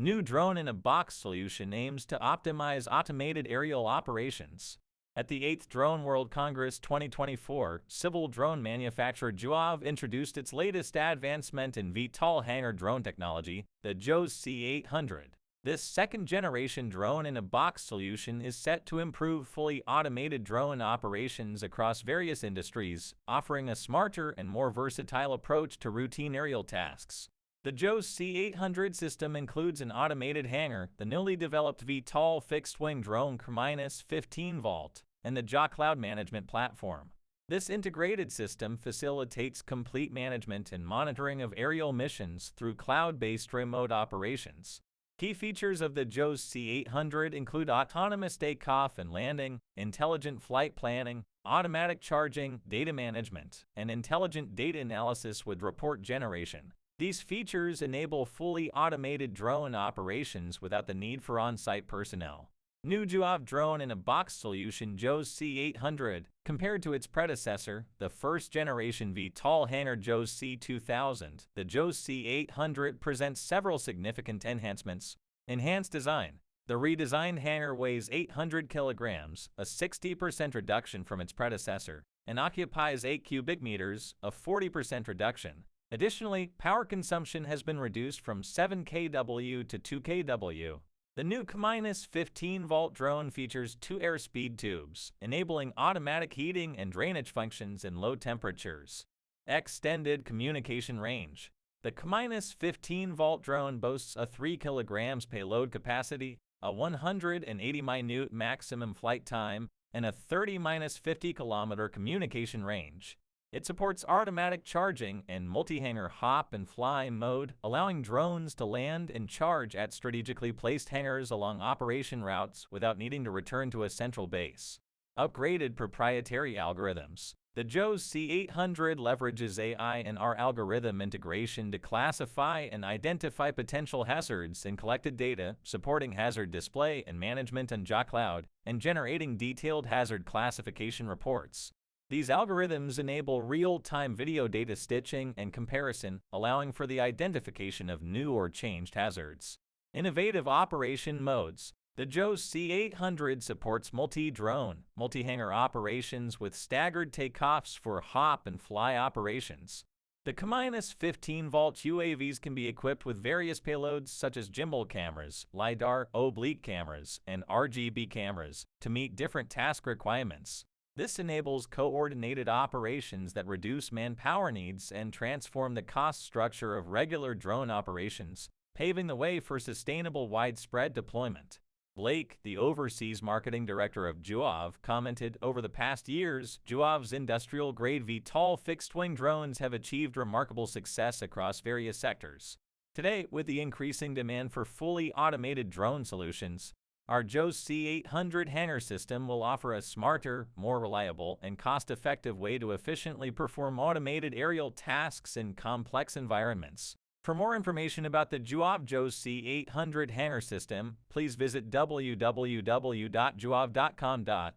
New drone-in-a-box solution aims to optimize automated aerial operations. At the 8th Drone World Congress 2024, civil drone manufacturer JOUAV introduced its latest advancement in VTOL hangar drone technology, the JOUAV C800. This second-generation drone-in-a-box solution is set to improve fully automated drone operations across various industries, offering a smarter and more versatile approach to routine aerial tasks. The JOUAV C800 system includes an automated hangar, the newly developed VTOL fixed-wing drone -15 Vault, and the Jocloud management platform. This integrated system facilitates complete management and monitoring of aerial missions through cloud-based remote operations. Key features of the JOUAV C800 include autonomous takeoff and landing, intelligent flight planning, automatic charging, data management, and intelligent data analysis with report generation. These features enable fully automated drone operations without the need for on-site personnel. New JOUAV drone-in-a-box solution JOUAV C800, compared to its predecessor, the first-generation VTOL hangar JOUAV C2000, the JOUAV C800 presents several significant enhancements. Enhanced design. The redesigned hangar weighs 800 kilograms, a 60% reduction from its predecessor, and occupies 8 cubic meters, a 40% reduction. Additionally, power consumption has been reduced from 7 kW to 2 kW. The new -15 Vault drone features 2 airspeed tubes, enabling automatic heating and drainage functions in low temperatures. Extended communication range. The -15 Vault drone boasts a 3 kg payload capacity, a 180-minute maximum flight time, and a 30-50 km communication range. It supports automatic charging and multi-hangar hop and fly mode, allowing drones to land and charge at strategically placed hangars along operation routes without needing to return to a central base. Upgraded proprietary algorithms. The JOUAV C800 leverages AI and R algorithm integration to classify and identify potential hazards in collected data, supporting hazard display and management on Jocloud, and generating detailed hazard classification reports. These algorithms enable real-time video data stitching and comparison, allowing for the identification of new or changed hazards. Innovative operation modes. The JOUAV C800 supports multi-drone, multi-hangar operations with staggered takeoffs for hop and fly operations. The -15 Vault UAVs can be equipped with various payloads such as gimbal cameras, LiDAR, oblique cameras, and RGB cameras to meet different task requirements. This enables coordinated operations that reduce manpower needs and transform the cost structure of regular drone operations, paving the way for sustainable widespread deployment. Blake, the overseas marketing director of JOUAV, commented, "Over the past years, JOUAV's industrial-grade VTOL fixed-wing drones have achieved remarkable success across various sectors. Today, with the increasing demand for fully automated drone solutions, our JOUAV C800 hangar system will offer a smarter, more reliable, and cost-effective way to efficiently perform automated aerial tasks in complex environments." For more information about the JOUAV C800 hangar system, please visit www.jouav.com.